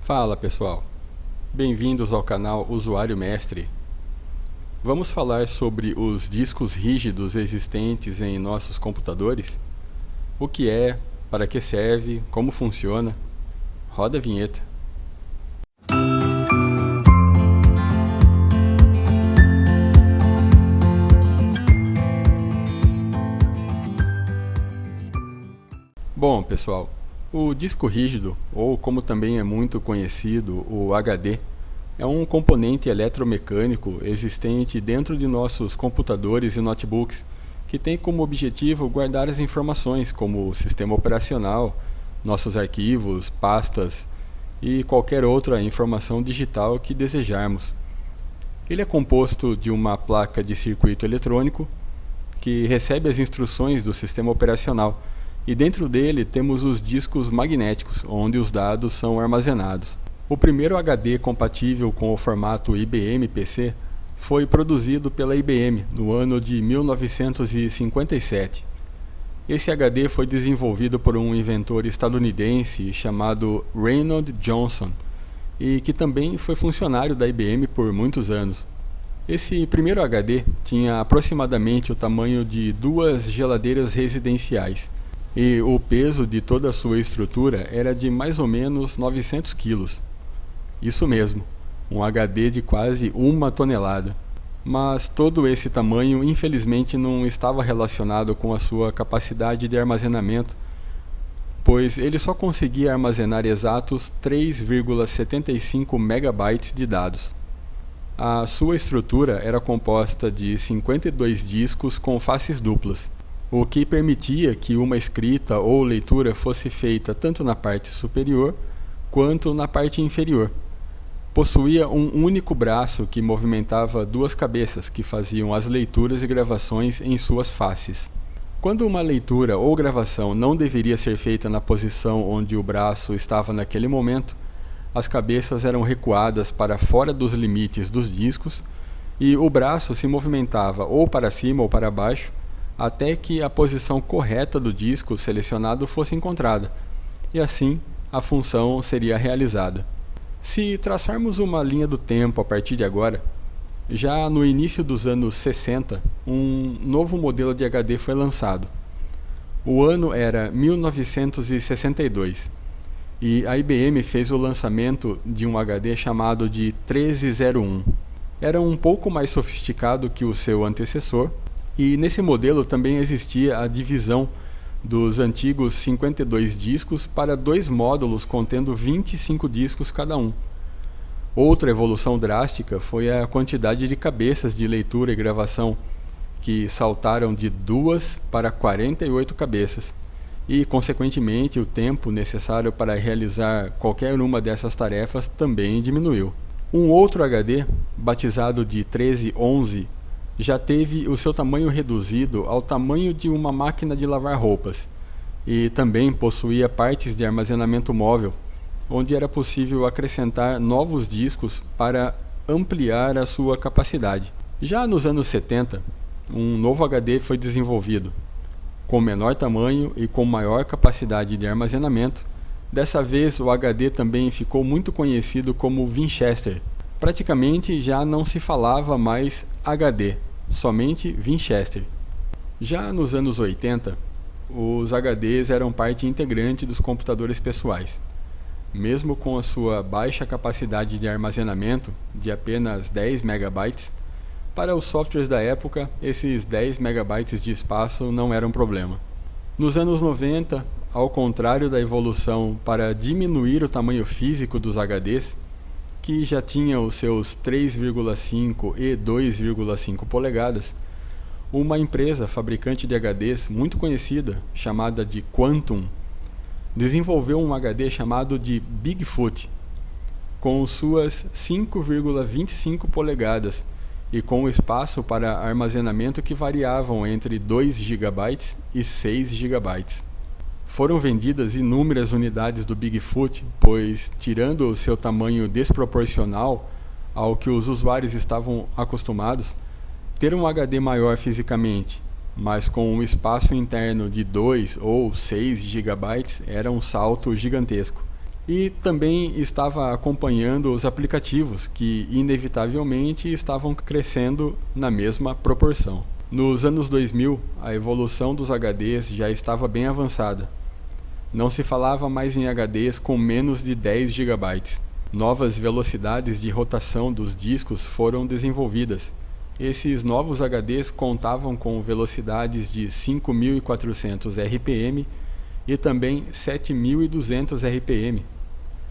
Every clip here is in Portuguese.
Fala pessoal, bem-vindos ao canal Usuário Mestre. Vamos falar sobre os discos rígidos existentes em nossos computadores? O que é, para que serve, como funciona? Roda a vinheta. Bom pessoal, o disco rígido, ou como também é muito conhecido, o HD, é um componente eletromecânico existente dentro de nossos computadores e notebooks, que tem como objetivo guardar as informações como o sistema operacional, nossos arquivos, pastas e qualquer outra informação digital que desejarmos. Ele é composto de uma placa de circuito eletrônico que recebe as instruções do sistema operacional, e dentro dele temos os discos magnéticos, onde os dados são armazenados. O primeiro HD compatível com o formato IBM PC foi produzido pela IBM no ano de 1957. Esse HD foi desenvolvido por um inventor estadunidense chamado Reynold Johnson, e que também foi funcionário da IBM por muitos anos. Esse primeiro HD tinha aproximadamente o tamanho de 2 geladeiras residenciais, e o peso de toda a sua estrutura era de mais ou menos 900 quilos. Isso mesmo, um HD de quase 1 tonelada. Mas todo esse tamanho infelizmente não estava relacionado com a sua capacidade de armazenamento, pois ele só conseguia armazenar exatos 3,75 megabytes de dados. A sua estrutura era composta de 52 discos com faces duplas, o que permitia que uma escrita ou leitura fosse feita tanto na parte superior quanto na parte inferior. Possuía um único braço que movimentava 2 cabeças que faziam as leituras e gravações em suas faces. Quando uma leitura ou gravação não deveria ser feita na posição onde o braço estava naquele momento, as cabeças eram recuadas para fora dos limites dos discos e o braço se movimentava ou para cima ou para baixo, até que a posição correta do disco selecionado fosse encontrada, e assim a função seria realizada. Se traçarmos uma linha do tempo a partir de agora, já no início dos anos 60, um novo modelo de HD foi lançado. O ano era 1962, e a IBM fez o lançamento de um HD chamado de 1301. Era um pouco mais sofisticado que o seu antecessor, e nesse modelo também existia a divisão dos antigos 52 discos para 2 módulos contendo 25 discos cada um. Outra evolução drástica foi a quantidade de cabeças de leitura e gravação, que saltaram de 2 para 48 cabeças, e consequentemente o tempo necessário para realizar qualquer uma dessas tarefas também diminuiu. Um outro HD, batizado de 1311, já teve o seu tamanho reduzido ao tamanho de uma máquina de lavar roupas, e também possuía partes de armazenamento móvel, onde era possível acrescentar novos discos para ampliar a sua capacidade. Já nos anos 70, um novo HD foi desenvolvido, com menor tamanho e com maior capacidade de armazenamento. Dessa vez o HD também ficou muito conhecido como Winchester. Praticamente já não se falava mais HD, somente Winchester. Já nos anos 80, os HDs eram parte integrante dos computadores pessoais. Mesmo com a sua baixa capacidade de armazenamento, de apenas 10 megabytes, para os softwares da época, esses 10 megabytes de espaço não eram problema. Nos anos 90, ao contrário da evolução para diminuir o tamanho físico dos HDs, que já tinham os seus 3,5 e 2,5 polegadas, uma empresa fabricante de HDs muito conhecida, chamada de Quantum, desenvolveu um HD chamado de Bigfoot, com suas 5,25 polegadas e com espaço para armazenamento que variavam entre 2 GB e 6 GB. Foram vendidas inúmeras unidades do Bigfoot, pois, tirando o seu tamanho desproporcional ao que os usuários estavam acostumados, ter um HD maior fisicamente, mas com um espaço interno de 2 ou 6 GB era um salto gigantesco. e também estava acompanhando os aplicativos que inevitavelmente estavam crescendo na mesma proporção. Nos anos 2000, a evolução dos HDs já estava bem avançada. Não se falava mais em HDs com menos de 10 GB. Novas velocidades de rotação dos discos foram desenvolvidas. Esses novos HDs contavam com velocidades de 5.400 RPM e também 7.200 RPM.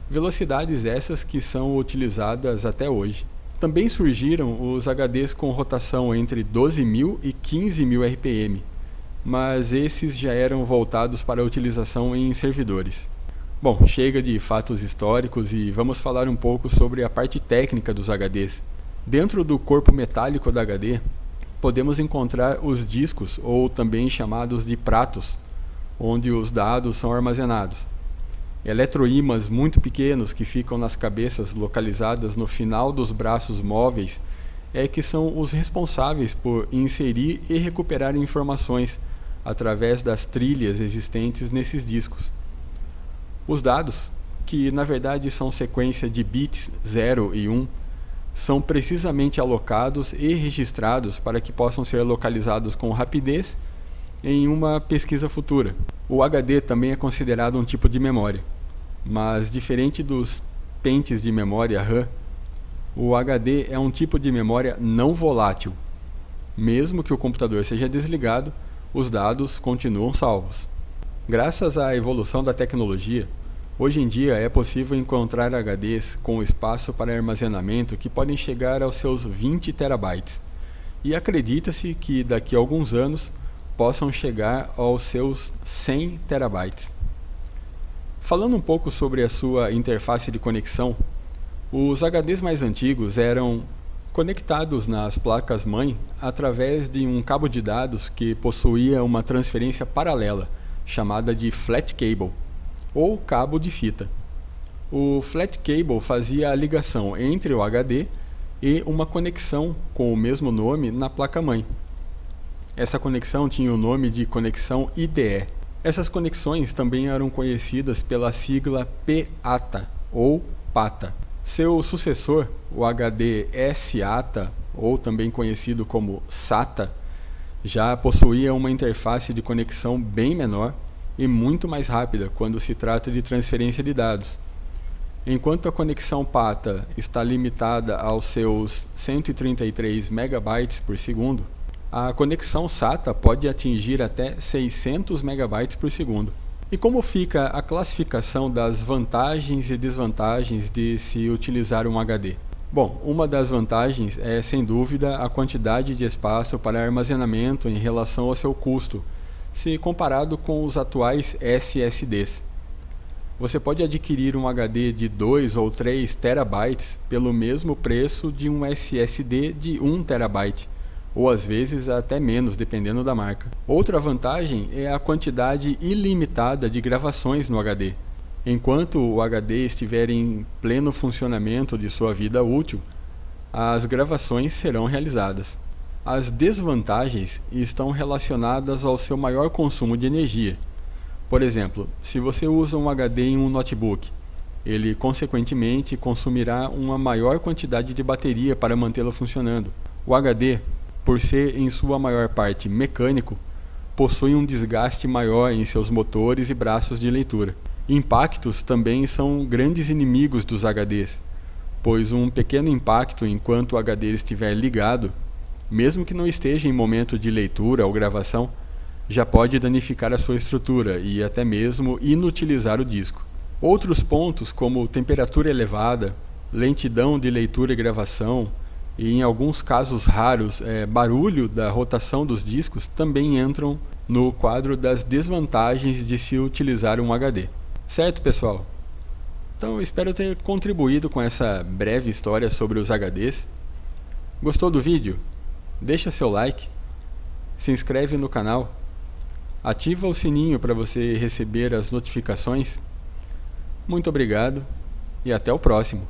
Velocidades essas que são utilizadas até hoje. Também surgiram os HDs com rotação entre 12.000 e 15.000 RPM, mas esses já eram voltados para a utilização em servidores. Bom, chega de fatos históricos e vamos falar um pouco sobre a parte técnica dos HDs. Dentro do corpo metálico da HD, podemos encontrar os discos, ou também chamados de pratos, onde os dados são armazenados. Eletroímãs muito pequenos que ficam nas cabeças localizadas no final dos braços móveis que são os responsáveis por inserir e recuperar informações através das trilhas existentes nesses discos. Os dados, que na verdade são sequência de bits 0 e 1, são precisamente alocados e registrados para que possam ser localizados com rapidez em uma pesquisa futura. O HD também é considerado um tipo de memória, mas diferente dos pentes de memória RAM, o HD é um tipo de memória não volátil. Mesmo que o computador seja desligado, os dados continuam salvos. Graças à evolução da tecnologia, hoje em dia é possível encontrar HDs com espaço para armazenamento que podem chegar aos seus 20 terabytes, e acredita-se que daqui a alguns anos possam chegar aos seus 100 terabytes. Falando um pouco sobre a sua interface de conexão, os HDs mais antigos eram conectados nas placas-mãe através de um cabo de dados que possuía uma transferência paralela, chamada de flat cable, ou cabo de fita. O flat cable fazia a ligação entre o HD e uma conexão com o mesmo nome na placa-mãe. Essa conexão tinha o nome de conexão IDE. Essas conexões também eram conhecidas pela sigla PATA ou PATA. Seu sucessor, o HD SATA, ou também conhecido como SATA, já possuía uma interface de conexão bem menor e muito mais rápida quando se trata de transferência de dados. Enquanto a conexão PATA está limitada aos seus 133 MB por segundo, a conexão SATA pode atingir até 600 MB por segundo. E como fica a classificação das vantagens e desvantagens de se utilizar um HD? Bom, uma das vantagens é, sem dúvida, a quantidade de espaço para armazenamento em relação ao seu custo, se comparado com os atuais SSDs. Você pode adquirir um HD de 2 ou 3 terabytes pelo mesmo preço de um SSD de 1 terabyte, ou às vezes até menos, dependendo da marca. Outra vantagem é a quantidade ilimitada de gravações no HD. Enquanto o HD estiver em pleno funcionamento de sua vida útil, as gravações serão realizadas. As desvantagens estão relacionadas ao seu maior consumo de energia. Por exemplo, se você usa um HD em um notebook, ele consequentemente consumirá uma maior quantidade de bateria para mantê-lo funcionando. O HD, por ser em sua maior parte mecânico, possui um desgaste maior em seus motores e braços de leitura. Impactos também são grandes inimigos dos HDs, pois um pequeno impacto enquanto o HD estiver ligado, mesmo que não esteja em momento de leitura ou gravação, já pode danificar a sua estrutura e até mesmo inutilizar o disco. Outros pontos, como temperatura elevada, lentidão de leitura e gravação, e em alguns casos raros, barulho da rotação dos discos, também entram no quadro das desvantagens de se utilizar um HD. Certo, pessoal? Então eu espero ter contribuído com essa breve história sobre os HDs. Gostou do vídeo? Deixa seu like, se inscreve no canal, ativa o sininho para você receber as notificações. Muito obrigado e até o próximo.